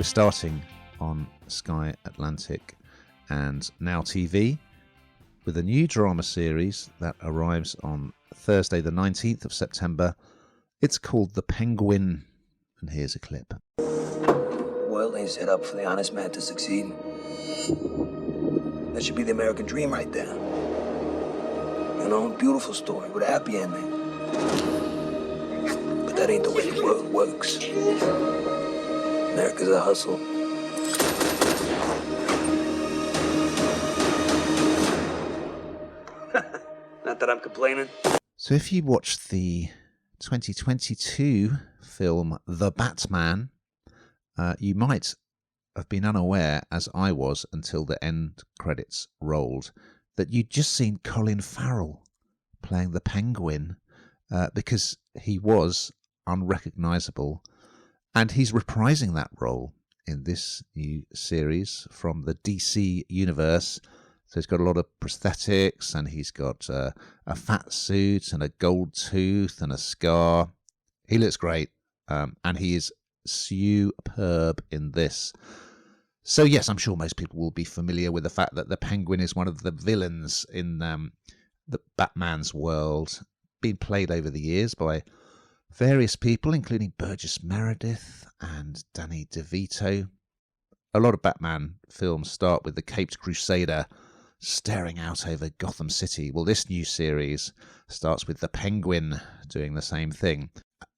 We're starting on Sky Atlantic and Now TV with a new drama series that arrives on Thursday the 19th of September. It's called The Penguin, and here's a clip. Well, is set up for the honest man to succeed. That should be the American dream right there. You know, beautiful story with a happy ending. But that ain't the way the world works. America's a hustle. Not that I'm complaining. So if you watched the 2022 film The Batman, you might have been unaware, as I was until the end credits rolled, that you'd just seen Colin Farrell playing the Penguin because he was unrecognisable. And he's reprising that role in this new series from the DC universe. So he's got a lot of prosthetics, and he's got a fat suit and a gold tooth and a scar. He looks great, and he is superb in this. So yes, I'm sure most people will be familiar with the fact that the Penguin is one of the villains in the Batman's world, being played over the years by various people, including Burgess Meredith and Danny DeVito. A lot of Batman films start with the Caped Crusader staring out over Gotham City. Well, this new series starts with the Penguin doing the same thing.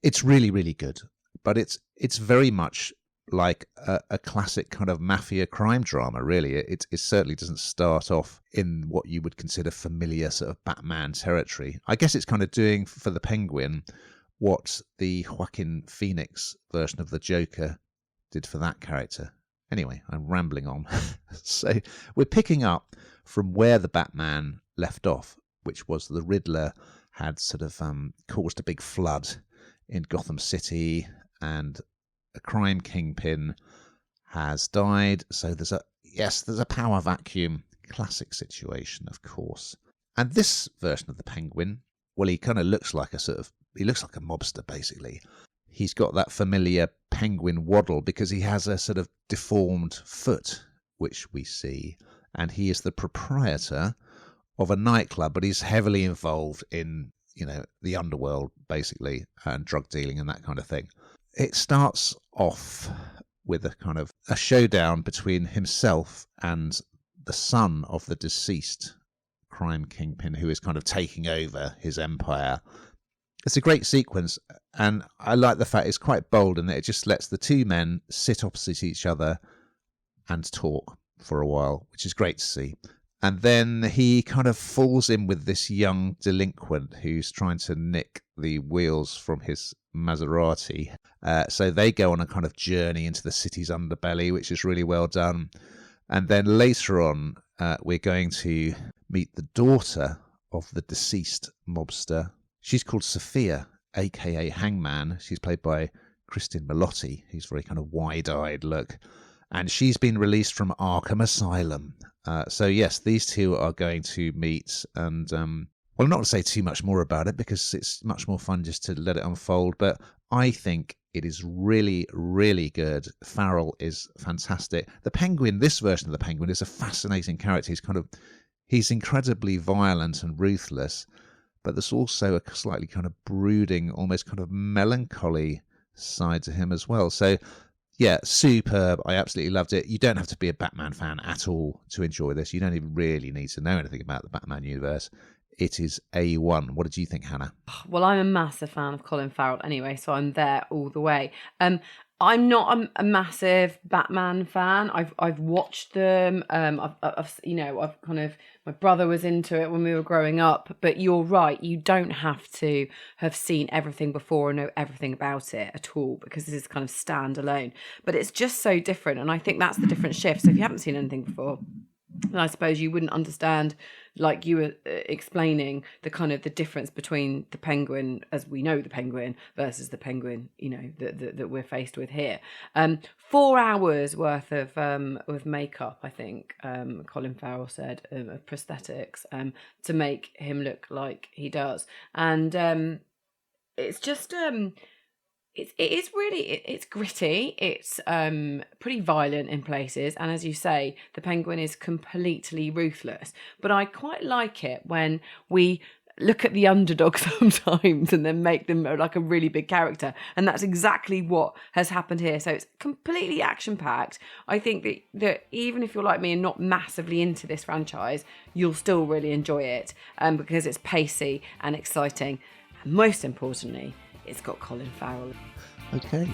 It's really, really good, but it's very much like a classic kind of mafia crime drama, really. It certainly doesn't start off in what you would consider familiar sort of Batman territory. I guess it's kind of doing for the Penguin what the Joaquin Phoenix version of the Joker did for that character. Anyway, I'm rambling on. So we're picking up from where the Batman left off, which was the Riddler had sort of caused a big flood in Gotham City, and a crime kingpin has died. So there's a power vacuum. Classic situation, of course. And this version of the Penguin, well, he kind of looks like a mobster, basically. He's got that familiar penguin waddle because he has a sort of deformed foot, which we see. And he is the proprietor of a nightclub, but he's heavily involved in, the underworld, basically, and drug dealing and that kind of thing. It starts off with a showdown between himself and the son of the deceased crime kingpin, who is kind of taking over his empire. It's a great sequence, and I like the fact it's quite bold in that it just lets the two men sit opposite each other and talk for a while, which is great to see. And then he kind of falls in with this young delinquent who's trying to nick the wheels from his Maserati. So they go on a kind of journey into the city's underbelly, which is really well done. And then later on, we're going to meet the daughter of the deceased mobster. She's called Sophia, a.k.a. Hangman. She's played by Kristen Milotti, who's very kind of wide-eyed look. And she's been released from Arkham Asylum. So yes, these two are going to meet. And, well, not to say too much more about it, because it's much more fun just to let it unfold. But I think it is really, really good. Farrell is fantastic. The Penguin, this version of the Penguin, is a fascinating character. He's incredibly violent and ruthless. But there's also a slightly kind of brooding, almost kind of melancholy side to him as well. So, yeah, superb. I absolutely loved it. You don't have to be a Batman fan at all to enjoy this. You don't even really need to know anything about the Batman universe. It is A1. What did you think, Hannah? Well, I'm a massive fan of Colin Farrell anyway, so I'm there all the way. I'm not a massive Batman fan. I've watched them. I've kind of, my brother was into it when we were growing up. But you're right. You don't have to have seen everything before or know everything about it at all, because this is kind of standalone. But it's just so different, and I think that's the different shift. So if you haven't seen anything before, then I suppose you wouldn't understand, like you were explaining, the kind of the difference between the Penguin as we know the Penguin versus the Penguin, that we're faced with here. 4 hours worth of makeup, I think, Colin Farrell said, of prosthetics, to make him look like he does. And it's just it is really it's gritty. It's pretty violent in places, and as you say, the Penguin is completely ruthless. But I quite like it when we look at the underdog sometimes and then make them like a really big character, and that's exactly what has happened here. So it's completely action packed. I think that even if you're like me and not massively into this franchise, you'll still really enjoy it, because it's pacey and exciting, and most importantly, it's got Colin Farrell. Okay.